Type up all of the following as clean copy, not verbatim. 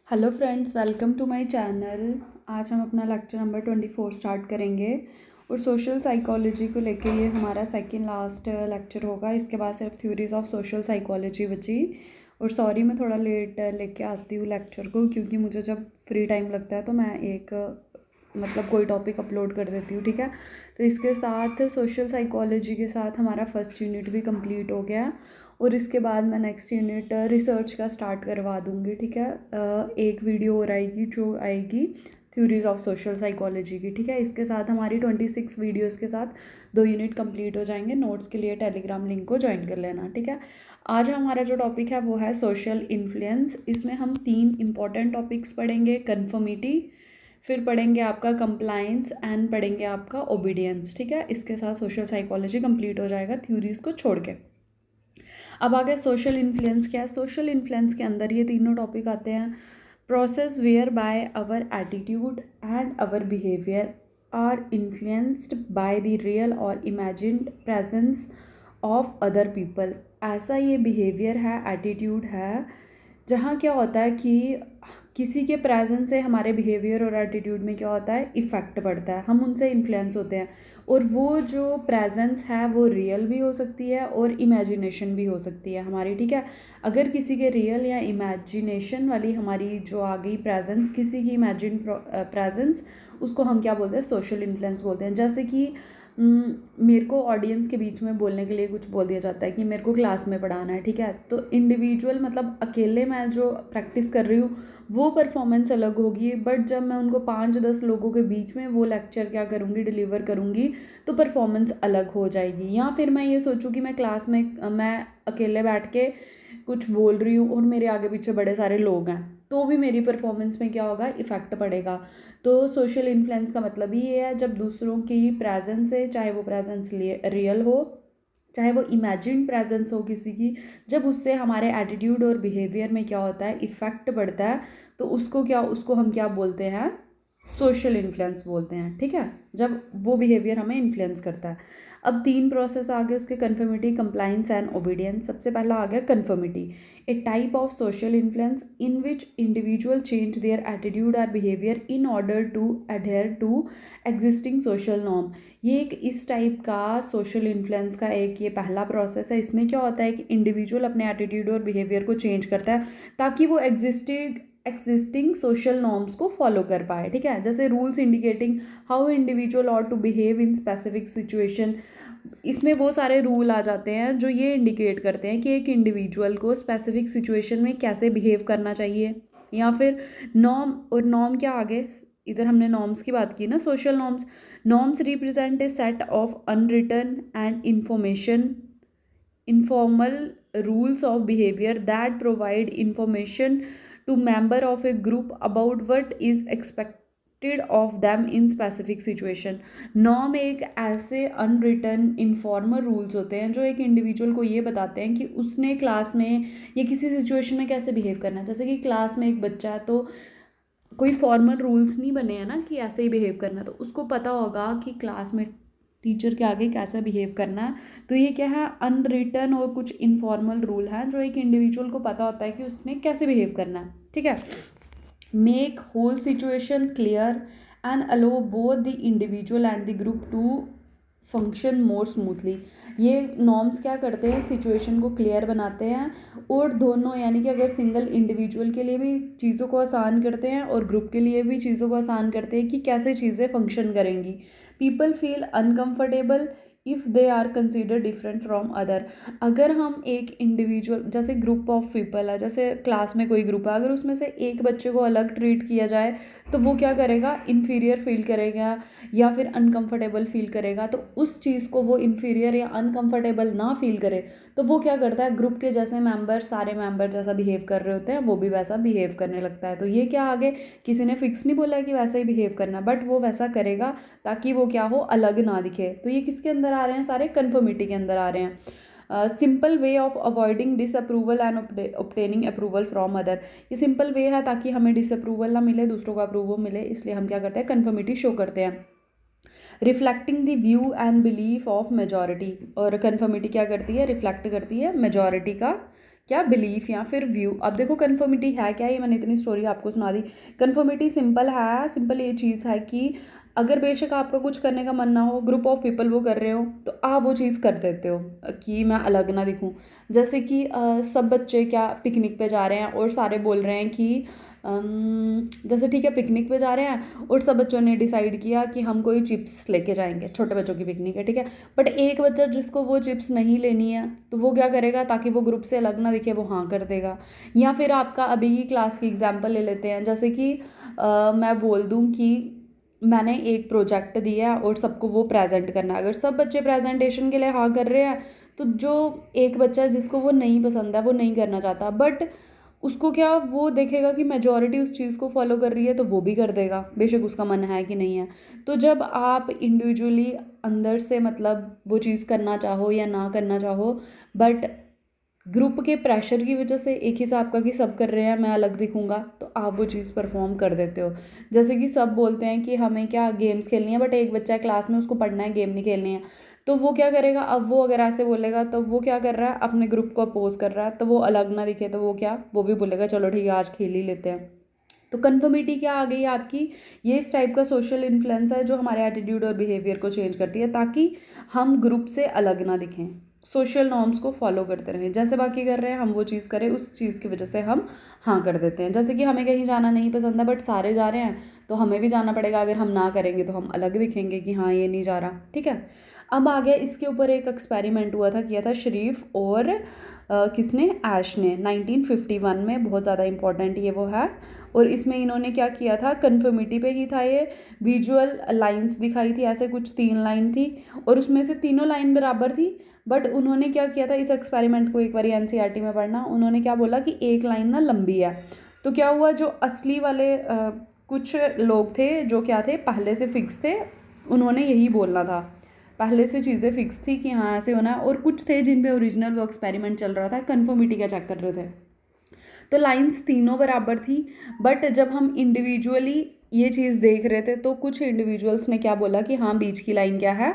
Hello friends, welcome to my channel. आज हम अपना लेक्चर नंबर 24 स्टार्ट करेंगे और सोशल साइकोलॉजी को लेके ये हमारा सेकंड लास्ट लेक्चर होगा। इसके बाद सिर्फ थ्योरीज ऑफ सोशल साइकोलॉजी बची। और सॉरी मैं थोड़ा लेट लेके आती हूँ लेक्चर को, क्योंकि मुझे जब फ्री टाइम लगता है तो मैं एक कोई टॉपिक अपलोड कर देती हूँ, ठीक है। तो इसके साथ सोशल साइकोलॉजी के साथ हमारा फर्स्ट यूनिट भी कंप्लीट हो गया और इसके बाद मैं नेक्स्ट यूनिट रिसर्च का स्टार्ट करवा दूँगी, ठीक है। एक वीडियो और आएगी जो आएगी थ्योरीज ऑफ सोशल साइकोलॉजी की, ठीक है। इसके साथ हमारी 26 वीडियोस के साथ 2 यूनिट कंप्लीट हो जाएंगे। नोट्स के लिए टेलीग्राम लिंक को ज्वाइन कर लेना, ठीक है। आज हमारा जो टॉपिक है वो है सोशल इन्फ्लुएंस। इसमें हम 3 इंपॉर्टेंट टॉपिक्स पढ़ेंगे। कन्फर्मिटी, फिर पढ़ेंगे आपका कंप्लायंस एंड पढ़ेंगे आपका ओबीडियंस, ठीक है। इसके साथ सोशल साइकोलॉजी कंप्लीट हो जाएगा थ्योरीज को छोड़ के। अब आगे सोशल इन्फ्लुएंस क्या है। सोशल इन्फ्लुएंस के अंदर ये तीनों टॉपिक आते हैं। Process whereby our attitude and our behaviour are influenced by the real और imagined presence of other people. ऐसा ये बिहेवियर है, एटीट्यूड है, जहाँ क्या होता है कि किसी के प्रेजेंस से हमारे बिहेवियर और एटीट्यूड में क्या होता है, इफ़ेक्ट पड़ता है, हम उनसे इन्फ्लुएंस होते हैं। और वो जो प्रेजेंस है वो रियल भी हो सकती है और इमेजिनेशन भी हो सकती है हमारी, ठीक है। अगर किसी के रियल या इमेजिनेशन वाली हमारी जो आ गई प्रेजेंस, किसी की इमेजिन प्रेजेंस, उसको हम क्या बोलते हैं, सोशल इन्फ्लुएंस बोलते हैं। जैसे कि मेरे को ऑडियंस के बीच में बोलने के लिए कुछ बोल दिया जाता है कि मेरे को क्लास में पढ़ाना है, ठीक है। तो इंडिविजुअल मतलब अकेले मैं जो प्रैक्टिस कर रही हूँ वो परफॉर्मेंस अलग होगी, बट जब मैं उनको 5-10 लोगों के बीच में वो लेक्चर क्या करूँगी, डिलीवर करूँगी, तो परफॉर्मेंस अलग हो जाएगी। या फिर मैं ये सोचूँ कि मैं क्लास में मैं अकेले बैठ के कुछ बोल रही हूँ और मेरे आगे पीछे बड़े सारे लोग हैं, तो भी मेरी परफॉर्मेंस में क्या होगा, इफ़ेक्ट पड़ेगा। तो सोशल इन्फ्लुएंस का मतलब ही ये है, जब दूसरों की प्रेजेंस है, चाहे वो प्रेजेंस रियल हो चाहे वो इमेजिन प्रेजेंस हो किसी की, जब उससे हमारे एटीट्यूड और बिहेवियर में क्या होता है, इफ़ेक्ट पड़ता है, तो उसको हम क्या बोलते हैं, सोशल इन्फ्लुएंस बोलते हैं, ठीक है। जब वो बिहेवियर हमें इन्फ्लुएंस करता है। अब 3 प्रोसेस आ गए उसके, कन्फर्मिटी, कंप्लायंस एंड ओबीडियंस। सबसे पहला आ गया conformity, a type of social influence in which individual change their attitude और behaviour in order to adhere to existing social norm. ये एक इस टाइप का सोशल इन्फ्लुएंस का एक ये पहला प्रोसेस है। इसमें क्या होता है कि इंडिविजुअल अपने एटीट्यूड और बिहेवियर को चेंज करता है ताकि वो एग्जिस्टिंग सोशल नॉर्म्स को फॉलो कर पाए, ठीक है। जैसे rules indicating how individual ought to behave in specific situation. इसमें वो सारे रूल आ जाते हैं जो ये इंडिकेट करते हैं कि एक इंडिविजुअल को स्पेसिफिक सिचुएशन में कैसे बिहेव करना चाहिए। या फिर नॉर्म, और नॉर्म क्या आगे, इधर हमने नॉर्म्स की बात की ना, social norms. Norms represent a set of unwritten and informal rules of behavior that provide information to member of a group about what is expected of them in specific situation। Norm एक ऐसे unwritten informal rules होते हैं जो एक individual को ये बताते हैं कि उसने क्लास में या किसी सिचुएशन में कैसे बिहेव करना है। जैसे कि क्लास में एक बच्चा है तो कोई फॉर्मल रूल्स नहीं बने हैं ना कि ऐसे ही बिहेव करना, तो उसको पता होगा कि क्लास में टीचर के आगे कैसा बिहेव करना है। तो ये क्या है, अनरिटन और कुछ इनफॉर्मल रूल हैं जो एक इंडिविजुअल को पता होता है कि उसने कैसे बिहेव करना है, ठीक है। Make whole situation clear and allow both the individual and the group to function more smoothly. ये नॉर्म्स क्या करते हैं, सिचुएशन को क्लियर बनाते हैं और दोनों, यानी कि अगर सिंगल इंडिविजुअल के लिए भी चीज़ों को आसान करते हैं और ग्रुप के लिए भी चीज़ों को आसान करते हैं कि कैसे चीज़ें फंक्शन करेंगी। People feel uncomfortable if they are consider different from other. अगर हम एक इंडिविजुअल, जैसे ग्रुप ऑफ पीपल है, जैसे क्लास में कोई ग्रुप है, अगर उसमें से एक बच्चे को अलग ट्रीट किया जाए तो वो क्या करेगा, इन्फीरियर फील करेगा या फिर अनकंफर्टेबल फील करेगा। तो उस चीज़ को वो इन्फीरियर या अनकंफर्टेबल ना फील करे तो वो क्या करता है, ग्रुप के जैसे मेंबर, सारे मेंबर जैसा बिहेव कर रहे होते हैं वो भी वैसा बिहेव करने लगता है। तो ये क्या, आगे किसी ने फिक्स नहीं बोला कि वैसा ही बिहेव करना, बट वो वैसा करेगा ताकि वो क्या हो, अलग ना दिखे। तो ये किसके अंदर आ रहे हैं, सारे कन्फर्मिटी के अंदर आ रहे हैं। Simple way of avoiding disapproval and obtaining approval from other. ये सिंपल वे है ताकि हमें डिसअप्रूवल ना मिले, दूसरों का अप्रूवल मिले, इसलिए हम क्या करते हैं, कन्फर्मिटी शो करते हैं। Reflecting the view and belief of majority, और कन्फर्मिटी क्या करती है, रिफ्लेक्ट करती है मेजॉरिटी का क्या, बिलीफ या फिर व्यू। अब देखो कन्फर्मिटी है क्या, ये मैंने इतनी स्टोरी आपको सुना दी। कन्फर्मिटी सिंपल है, सिंपल ये चीज़ है कि अगर बेशक आपका कुछ करने का मन ना हो, ग्रुप ऑफ पीपल वो कर रहे हो, तो आप वो चीज़ कर देते हो कि मैं अलग ना दिखूं। जैसे कि सब बच्चे क्या पिकनिक पे जा रहे हैं और सारे बोल रहे हैं कि जैसे ठीक है पिकनिक पे जा रहे हैं और सब बच्चों ने डिसाइड किया कि हम कोई चिप्स लेके जाएंगे, छोटे बच्चों की पिकनिक है ठीक है। बट एक बच्चा जिसको वो चिप्स नहीं लेनी है, तो वो क्या करेगा, ताकि वो ग्रुप से अलग ना दिखे, वो हाँ कर देगा। या फिर आपका अभी की क्लास की एग्जाम्पल ले लेते हैं, जैसे कि मैं बोल दूँ कि मैंने एक प्रोजेक्ट दिया है और सबको वो प्रेजेंट करना है। अगर सब बच्चे प्रेजेंटेशन के लिए हाँ कर रहे हैं, तो जो एक बच्चा है जिसको वो नहीं पसंद है, वो नहीं करना चाहता, बट उसको क्या, वो देखेगा कि मेजॉरिटी उस चीज़ को फॉलो कर रही है, तो वो भी कर देगा, बेशक उसका मन है कि नहीं है। तो जब आप इंडिविजुअली अंदर से मतलब वो चीज़ करना चाहो या ना करना चाहो, बट ग्रुप के प्रेशर की वजह से एक हिसाब का कि सब कर रहे हैं मैं अलग दिखूंगा, तो आप वो चीज़ परफॉर्म कर देते हो। जैसे कि सब बोलते हैं कि हमें क्या गेम्स खेलनी है, बट एक बच्चा है क्लास में, उसको पढ़ना है, गेम नहीं खेलनी है, तो वो क्या करेगा, अब वो अगर ऐसे बोलेगा तो वो क्या कर रहा है, अपने ग्रुप को अपोज कर रहा है, तो वो अलग ना दिखे, तो वो क्या, वो भी बोलेगा चलो ठीक है आज खेल ही लेते हैं। तो कन्फर्मिटी क्या आ गई आपकी, ये इस टाइप का सोशल इन्फ्लुएंस है जो हमारे एटीट्यूड और बिहेवियर को चेंज करती है, ताकि हम ग्रुप से अलग ना दिखें, सोशल नॉर्म्स को फॉलो करते रहें, जैसे बाकी कर रहे हैं हम वो चीज़ करें, उस चीज़ की वजह से हम हाँ कर देते हैं। जैसे कि हमें कहीं जाना नहीं पसंद है बट सारे जा रहे हैं, तो हमें भी जाना पड़ेगा, अगर हम ना करेंगे तो हम अलग दिखेंगे कि हाँ ये नहीं जा रहा, ठीक है। अब आ गया इसके ऊपर एक एक्सपेरिमेंट हुआ था, किया था शरीफ और किसने, ऐश ने, 1951 में, बहुत ज़्यादा इंपॉर्टेंट ये वो है। और इसमें इन्होंने क्या किया था, कन्फर्मिटी पे ही था ये, विजुअल लाइंस दिखाई थी, ऐसे कुछ 3 लाइन थी और उसमें से तीनों लाइन बराबर थी। बट उन्होंने क्या किया था, इस एक्सपेरिमेंट को एक बार एनसीईआरटी में पढ़ना, उन्होंने क्या बोला कि एक लाइन ना लंबी है। तो क्या हुआ, जो असली वाले कुछ लोग थे जो क्या थे, पहले से फिक्स थे, उन्होंने यही बोलना था, पहले से चीज़ें फिक्स थी कि हाँ ऐसे होना है, और कुछ थे जिन पे ओरिजिनल वो एक्सपेरिमेंट चल रहा था, कन्फर्मिटी का चेक कर रहे थे। तो लाइंस तीनों बराबर थी, बट जब हम इंडिविजुअली ये चीज़ देख रहे थे, तो कुछ इंडिविजुअल्स ने क्या बोला कि हाँ बीच की लाइन क्या है,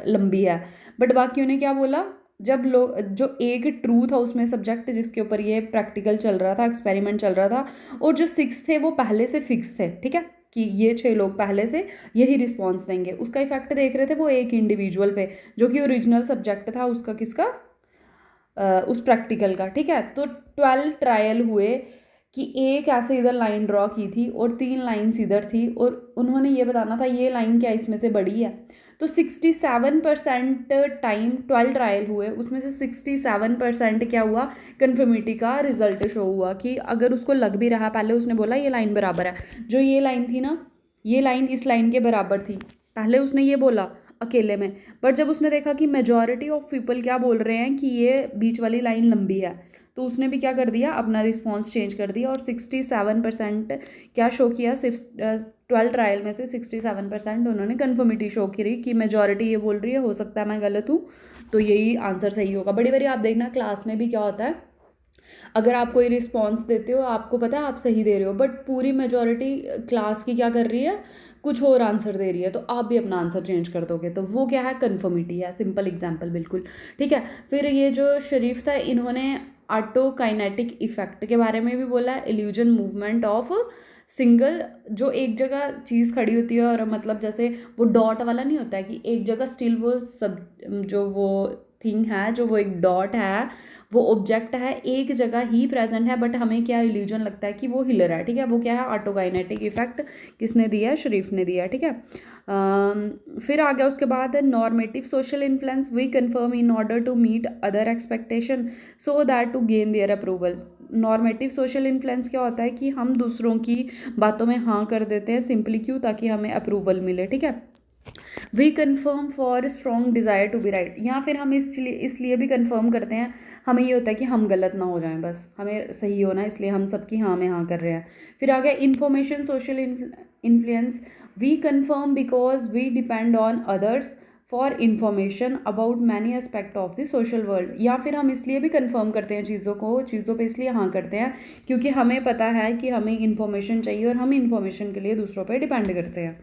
लंबी है, बट बाकियों ने क्या बोला, जब लोग, जो एक ट्रू था उसमें सब्जेक्ट जिसके ऊपर ये प्रैक्टिकल चल रहा था, एक्सपेरिमेंट चल रहा था, और जो 6 थे वो पहले से फिक्स थे, ठीक है, कि ये 6 लोग पहले से यही रिस्पॉन्स देंगे, उसका इफेक्ट देख रहे थे वो एक इंडिविजुअल पे, जो कि ओरिजिनल सब्जेक्ट था उसका, किसका, उस प्रैक्टिकल का, ठीक है। तो 12 ट्रायल हुए कि एक ऐसे इधर लाइन ड्रॉ की थी और 3 लाइन्स इधर थी, और उन्होंने ये बताना था ये लाइन क्या इसमें से बड़ी है। तो 67% टाइम 12 ट्रायल हुए, उसमें से 67% क्या हुआ, कन्फर्मिटी का रिजल्ट शो हुआ, कि अगर उसको लग भी रहा, पहले उसने बोला ये लाइन बराबर है, जो ये लाइन थी ना, ये लाइन इस लाइन के बराबर थी, पहले उसने ये बोला अकेले में, बट जब उसने देखा कि मेजॉरिटी ऑफ पीपल क्या बोल रहे हैं कि ये बीच वाली लाइन लंबी है, तो उसने भी क्या कर दिया, अपना रिस्पॉन्स चेंज कर दिया, और 67% क्या शो किया, 12 ट्रायल में से 67% उन्होंने कन्फर्मिटी शो करी कि मेजॉरिटी ये बोल रही है, हो सकता है मैं गलत हूँ, तो यही आंसर सही होगा। बड़ी बारी आप देखना क्लास में भी क्या होता है, अगर आप कोई रिस्पॉन्स देते हो, आपको पता है आप सही दे रहे हो, बट पूरी मेजॉरिटी क्लास की क्या कर रही है, कुछ और आंसर दे रही है, तो आप भी अपना आंसर चेंज कर दोगे, तो वो क्या है, कन्फर्मिटी है, सिंपल एग्जांपल बिल्कुल, ठीक है। फिर ये जो शरीफ था, इन्होंने ऑटोकाइनेटिक इफेक्ट के बारे में भी बोला है, इल्यूजन मूवमेंट ऑफ सिंगल, जो एक जगह चीज़ खड़ी होती है, और मतलब जैसे वो डॉट वाला नहीं होता है कि एक जगह स्टिल वो सब, जो वो थिंग है, जो वो एक डॉट है, वो ऑब्जेक्ट है, एक जगह ही प्रेजेंट है, बट हमें क्या इल्यूजन लगता है कि वो हिल रहा है, ठीक है, वो क्या है, ऑटोकाइनेटिक इफेक्ट, किसने दिया है, शरीफ ने दिया है, ठीक है। फिर आ गया उसके बाद normative social influence, we conform in order to meet other expectation so that to gain their approval. Normative social influence क्या होता है कि हम दूसरों की बातों में हाँ कर देते हैं, सिंपली क्यों, ताकि हमें अप्रूवल मिले, ठीक है। We conform for strong desire to be right, या फिर हम इसलिए भी कन्फर्म करते हैं, हमें ये होता है कि हम गलत ना हो जाएं, बस हमें सही होना, इसलिए हम सबकी हाँ में हाँ कर रहे हैं। फिर आ गया information social influence, we conform because we depend on others for information about many aspect of the social world, या फिर हम इसलिए भी कन्फर्म करते हैं चीज़ों पे इसलिए हाँ करते हैं क्योंकि हमें पता है कि हमें इन्फॉर्मेशन चाहिए और हम इन्फॉर्मेशन के लिए दूसरों पे डिपेंड करते हैं।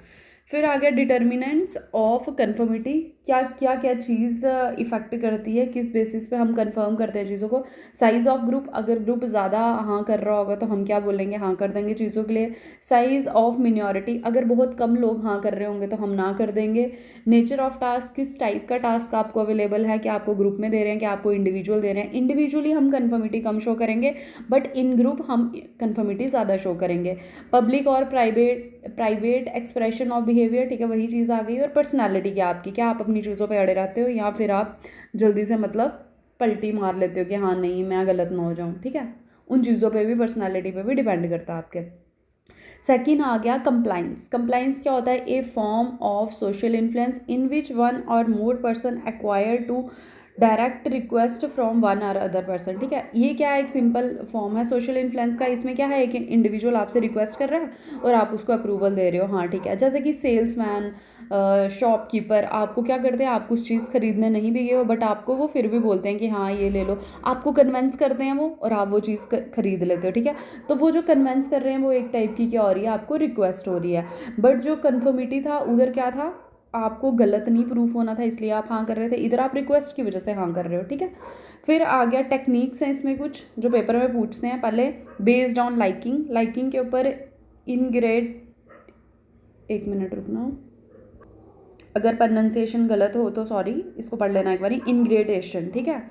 फिर आ गया डिटर्मिनेंट्स ऑफ कन्फर्मिटी, क्या क्या क्या चीज़ इफ़ेक्ट करती है, किस बेसिस पे हम कंफर्म करते हैं चीज़ों को। साइज़ ऑफ ग्रुप, अगर ग्रुप ज़्यादा हाँ कर रहा होगा तो हम क्या बोलेंगे, हाँ कर देंगे चीज़ों के लिए। साइज़ ऑफ मिनॉरिटी, अगर बहुत कम लोग हाँ कर रहे होंगे तो हम ना कर देंगे। नेचर ऑफ टास्क, किस टाइप का टास्क आपको अवेलेबल है, क्या आपको ग्रुप में दे रहे हैं, क्या आपको इंडिविजुअल दे रहे हैं। इंडिविजुअली हम कन्फर्मिटी कम शो करेंगे, बट इन ग्रुप हम कन्फर्मिटी ज़्यादा शो करेंगे। पब्लिक और प्राइवेट एक्सप्रेशन ऑफ बिहेवियर, ठीक है वही चीज़ आ गई। और पर्सनालिटी क्या आपकी, क्या आप अपनी चीज़ों पे अड़े रहते हो या फिर आप जल्दी से मतलब पलटी मार लेते हो कि हाँ नहीं मैं गलत ना हो जाऊँ, ठीक है। उन चीज़ों पे भी, पर्सनालिटी पे भी डिपेंड करता है आपके। सेकेंड आ गया कंप्लाइंस। कंप्लाइंस क्या होता है, a form of social influence in which one और more person acquire to direct request from one और अदर पर्सन, ठीक है। ये क्या है, एक सिंपल फॉर्म है सोशल इन्फ्लुएंस का। इसमें क्या है, एक इंडिविजुअल आपसे रिक्वेस्ट कर रहा है और आप उसको अप्रूवल दे रहे हो, हाँ ठीक है। जैसे कि सेल्समैन, शॉपकीपर आपको क्या करते हैं, आप कुछ चीज़ खरीदने नहीं भी गए हो बट आपको वो फिर भी बोलते हैं कि हाँ ये ले लो, आपको कन्वेंस करते हैं वो और आप वो चीज़ खरीद लेते हो, ठीक है। तो वो जो कन्वेंस कर रहे हैं वो एक टाइप की क्या हो रही है, आपको रिक्वेस्ट हो रही है। बट जो कन्फर्मिटी था उधर क्या था, आपको गलत नहीं प्रूफ होना था इसलिए आप हाँ कर रहे थे, इधर आप रिक्वेस्ट की वजह से हाँ कर रहे हो, ठीक है। फिर आ गया टेक्निक्स हैं इसमें कुछ जो पेपर में पूछते हैं। पहले बेस्ड ऑन लाइकिंग, लाइकिंग के ऊपर इन ग्रेड, एक मिनट रुकना, अगर प्रोनाउंसिएशन गलत हो तो सॉरी, इसको पढ़ लेना एक बारी। इनग्रेडेशन, ठीक है।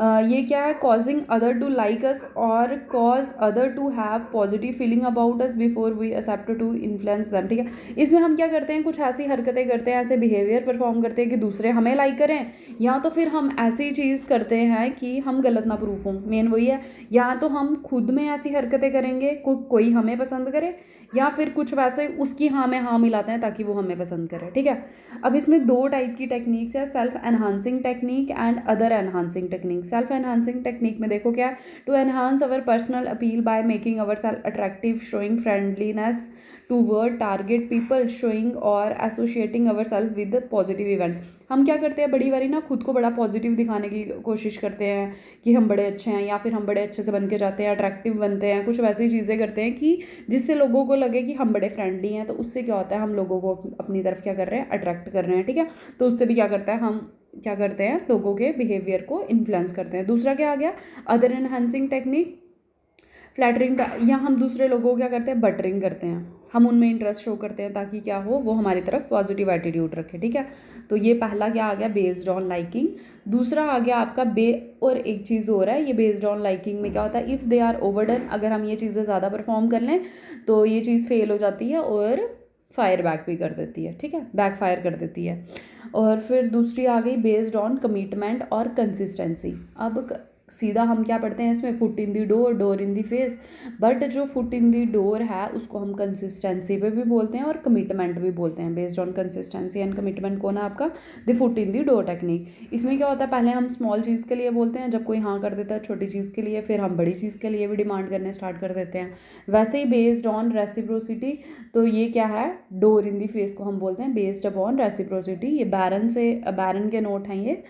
ये क्या है, causing other to like us और cause other to have positive feeling about us before we accept to influence them, ठीक है। इसमें हम क्या करते हैं, कुछ ऐसी हरकतें करते हैं, ऐसे बिहेवियर परफॉर्म करते हैं कि दूसरे हमें लाइक करें, या तो फिर हम ऐसी चीज़ करते हैं कि हम गलत ना प्रूफ हों, मेन वही है। या तो हम खुद में ऐसी हरकतें करेंगे कोई हमें पसंद करे, या फिर कुछ वैसे उसकी हाँ में हाँ मिलाते हैं ताकि वो हमें पसंद करे, ठीक है। अब इसमें दो टाइप की टेक्निक्स है, self enhancing technique and other enhancing technique. Self enhancing technique में देखो क्या है, to enhance our personal appeal by making our self attractive, showing friendliness toward target people, showing और associating our self with positive event. हम क्या करते हैं, बड़ी बारी ना खुद को बड़ा पॉजिटिव दिखाने की कोशिश करते हैं कि हम बड़े अच्छे हैं, या फिर हम बड़े अच्छे से बन के जाते हैं, अट्रैक्टिव बनते हैं, कुछ वैसी चीज़ें करते हैं कि जिससे लोगों को लगे कि हम बड़े फ्रेंडली हैं। तो उससे क्या होता है, हम लोगों को अपनी तरफ क्या कर रहे हैं, अट्रैक्ट कर रहे हैं, ठीक है। तो उससे भी क्या करता है, हम क्या करते हैं, लोगों के बिहेवियर को इन्फ्लुएंस करते हैं। दूसरा क्या आ गया, अदर एनहांसिंग टेक्निक, फ्लैटरिंग का, या हम दूसरे लोगों को क्या करते हैं, बटरिंग करते हैं, हम उनमें इंटरेस्ट शो करते हैं ताकि क्या हो, वो हमारी तरफ पॉजिटिव एटीट्यूड रखे, ठीक है। तो ये पहला क्या आ गया, बेस्ड ऑन लाइकिंग। दूसरा आ गया आपका और एक चीज़ हो रहा है, ये बेस्ड ऑन लाइकिंग में क्या होता है, इफ़ दे आर ओवरडन, अगर हम ये चीज़ें ज़्यादा परफॉर्म कर लें तो ये चीज़ फेल हो जाती है और फायर बैक भी कर देती है, ठीक है, बैक फायर कर देती है। और फिर दूसरी आ गई बेस्ड ऑन कमिटमेंट और कंसिस्टेंसी। अब सीधा हम क्या पढ़ते हैं इसमें, foot in the door, door in the face. But जो फुट इन दी डोर है उसको हम कंसिस्टेंसी पे भी बोलते हैं और कमिटमेंट भी बोलते हैं। Based on consistency and commitment कौन है आपका, the foot in the door technique. इसमें क्या होता है, पहले हम स्मॉल चीज़ के लिए बोलते हैं, जब कोई हाँ कर देता है छोटी चीज़ के लिए, फिर हम बड़ी चीज़ के लिए भी डिमांड करने स्टार्ट कर देते हैं। वैसे ही बेस्ड ऑन रेसिप्रोसिटी, तो ये क्या है, डोर इन दी फेस को हम बोलते हैं बेस्ड अपॉन रेसिप्रोसिटी। ये बैरन के नोट हैं ये,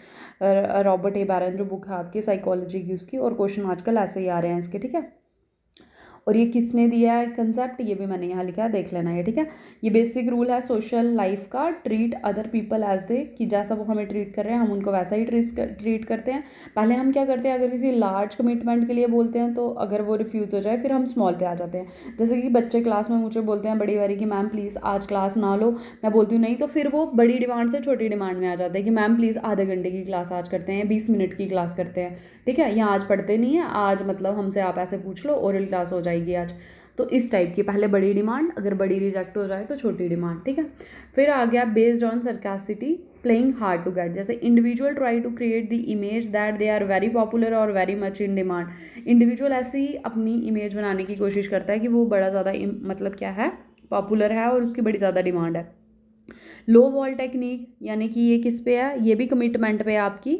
रॉबर्ट ए बैरन जो बुक है आपकी साइकोलॉजी की उसकी, और क्वेश्चन आजकल ऐसे ही आ रहे हैं इसके, ठीक है। और ये किसने दिया है कंसेप्ट, ये भी मैंने यहाँ लिखा है, देख लेना है, ठीक है। ये बेसिक रूल है सोशल लाइफ का, treat other people as they, कि जैसा वो हमें ट्रीट कर रहे हैं हम उनको वैसा ही ट्रीट करते हैं। पहले हम क्या करते हैं, अगर किसी लार्ज कमिटमेंट के लिए बोलते हैं तो अगर वो रिफ्यूज़ हो जाए फिर हम स्मॉल पे आ जाते हैं। जैसे कि बच्चे क्लास में मुझे बोलते हैं बड़ी बारी कि मैम प्लीज़ आज क्लास ना लो, मैं बोलती हूँ नहीं, तो फिर वो बड़ी डिमांड से छोटी डिमांड में आ जाते हैं कि मैम प्लीज़ आधे घंटे की क्लास आज करते हैं, 20 मिनट की क्लास करते हैं, ठीक है, यहाँ आज पढ़ते नहीं है, आज मतलब हमसे आप ऐसे पूछ लो, ओरल क्लास हो जाएगी आज। तो इस टाइप की पहले बड़ी डिमांड, अगर बड़ी रिजेक्ट हो जाए तो छोटी डिमांड, ठीक है। फिर आ गया based on scarcity, playing hard to get. जैसे individual try to create the image that they are very popular और very much in demand. Individual ऐसी अपनी इमेज बनाने की कोशिश करता है कि वो बड़ा ज़्यादा मतलब क्या है, पॉपुलर है और उसकी बड़ी ज़्यादा डिमांड है। लो बॉल टेक्निक, यानी कि ये किस पे है, ये भी कमिटमेंट पे आपकी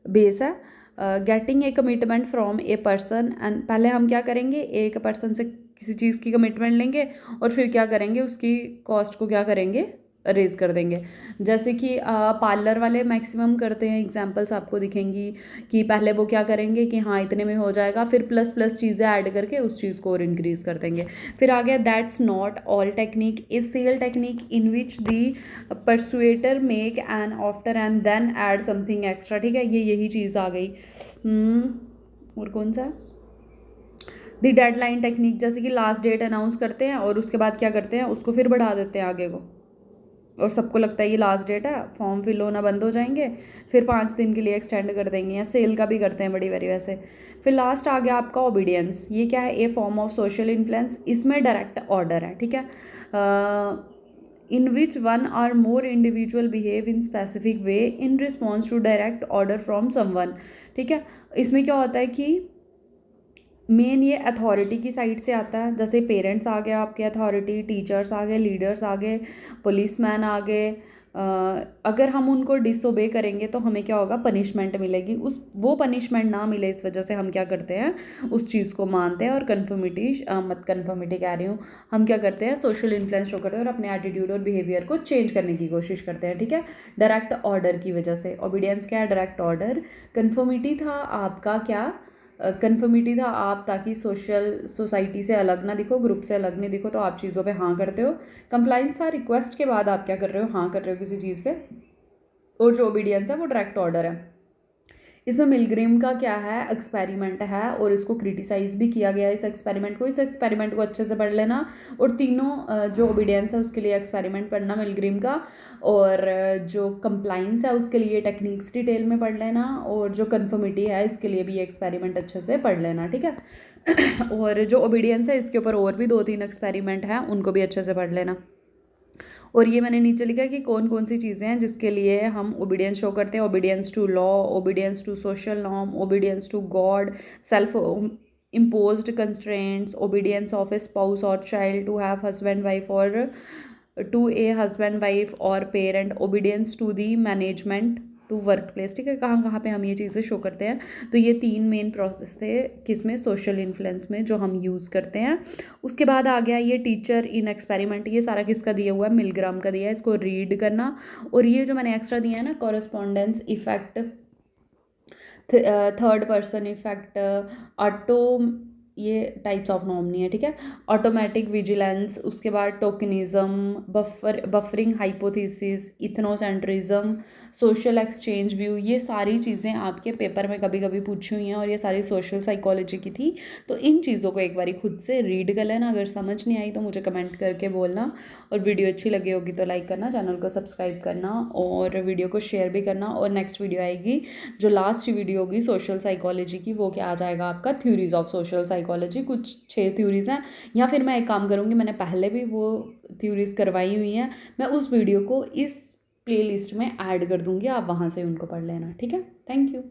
बेस है। Getting a commitment from a person, and पहले हम क्या करेंगे, एक पर्सन से किसी चीज़ की कमिटमेंट लेंगे और फिर क्या करेंगे, उसकी कॉस्ट को क्या करेंगे, रेज कर देंगे। जैसे कि पार्लर वाले मैक्सिमम करते हैं, एग्जांपल्स आपको दिखेंगी कि पहले वो क्या करेंगे कि हाँ इतने में हो जाएगा, फिर प्लस प्लस चीज़ें ऐड करके उस चीज़ को और इंक्रीज़ कर देंगे। फिर आ गया that's not all technique is sale technique in which the persuader make an offer and then add something extra. ठीक है, ये यही चीज़ आ गई। और कौन सा, दी डेडलाइन टेक्निक, जैसे कि लास्ट डेट अनाउंस करते हैं और उसके बाद क्या करते हैं, उसको फिर बढ़ा देते हैं आगे को, और सबको लगता है ये लास्ट डेट है, फॉर्म फिल होना बंद हो जाएंगे, फिर 5 दिन के लिए एक्सटेंड कर देंगे, या सेल का भी करते हैं बड़ी बारी वैसे। फिर लास्ट आ गया आपका ओबीडियंस, ये क्या है, a form of social influence, इसमें डायरेक्ट ऑर्डर है। ठीक है, in which one or more individual behave in specific way in response to direct order from someone. ठीक है, इसमें क्या होता है कि मेन ये अथॉरिटी की साइड से आता है, जैसे पेरेंट्स आ गए आपके अथॉरिटी, टीचर्स आ गए, लीडर्स आ गए, पुलिसमैन आ गए। अगर हम उनको डिसोबे करेंगे तो हमें क्या होगा, पनिशमेंट मिलेगी। वो पनिशमेंट ना मिले इस वजह से हम क्या करते हैं, उस चीज़ को मानते हैं और कन्फर्मिटी कह रही हूँ, हम क्या करते हैं, सोशल इन्फ्लुएंस शो करते हैं और अपने एटीट्यूड और बिहेवियर को चेंज करने की कोशिश करते हैं। ठीक है, डायरेक्ट ऑर्डर की वजह से। ओबीडियंस क्या है, डायरेक्ट ऑर्डर। कन्फर्मिटी था आपका क्या, कन्फर्मिटी था आप ताकि सोसाइटी से अलग ना दिखो, ग्रुप से अलग नहीं दिखो, तो आप चीज़ों पे हाँ करते हो। कंप्लाइंस था रिक्वेस्ट के बाद आप क्या कर रहे हो, हाँ कर रहे हो किसी चीज़ पे। और जो ओबीडियंस है वो डायरेक्ट ऑर्डर है। इसमें मिलग्रिम का क्या है, एक्सपेरिमेंट है और इसको क्रिटिसाइज भी किया गया है इस एक्सपेरिमेंट को अच्छे से पढ़ लेना। और तीनों जो ओबीडियंस है उसके लिए एक्सपेरिमेंट पढ़ना मिलग्रिम का, और जो कंप्लाइंस है उसके लिए टेक्निक्स डिटेल में पढ़ लेना, और जो कन्फर्मिटी है इसके लिए भी एक्सपेरिमेंट अच्छे से पढ़ लेना। ठीक है और जो ओबीडियंस है इसके ऊपर और भी 2-3 एक्सपेरिमेंट हैं, उनको भी अच्छे से पढ़ लेना। और ये मैंने नीचे लिखा है कि कौन कौन सी चीज़ें हैं जिसके लिए हम ओबीडियंस शो करते हैं। Obedience to law, obedience to social norm, obedience to God, self imposed constraints, obedience of a spouse or child, to have husband wife or to a husband wife or parent, obedience to the management, to workplace. ठीक है, कहाँ कहाँ पे हम ये चीज़ें show करते हैं। तो ये 3 मेन प्रोसेस थे किसमें, सोशल इन्फ्लुएंस में, जो हम यूज़ करते हैं। उसके बाद आ गया ये टीचर इन एक्सपेरिमेंट, ये सारा किसका दिया हुआ है, मिलग्राम का दिया है, इसको रीड करना। और ये जो मैंने एक्स्ट्रा दिया है ना, correspondence effect, third person effect, auto, ये टाइप्स ऑफ नॉर्म नहीं है। ठीक है, ऑटोमेटिक विजिलेंस, उसके बाद tokenism, buffering hypothesis, ethnocentrism, social exchange view, ये सारी चीज़ें आपके पेपर में कभी कभी पूछी हुई हैं और ये सारी सोशल साइकोलॉजी की थी। तो इन चीज़ों को एक बारी खुद से रीड कर लेना। अगर समझ नहीं आई तो मुझे कमेंट करके बोलना, और वीडियो अच्छी लगी होगी तो लाइक करना, चैनल को सब्सक्राइब करना और वीडियो को शेयर भी करना। और नेक्स्ट वीडियो आएगी, जो लास्ट वीडियो होगी सोशल साइकोलॉजी की, वो क्या आ जाएगा आपका, थ्योरीज ऑफ सोशल साइकोलॉजी, कुछ 6 थ्योरीज हैं। या फिर मैं एक काम करूँगी, मैंने पहले भी वो थ्योरीज करवाई हुई हैं, मैं उस वीडियो को इस प्लेलिस्ट में ऐड कर दूँगी, आप वहाँ से उनको पढ़ लेना। ठीक है, थैंक यू।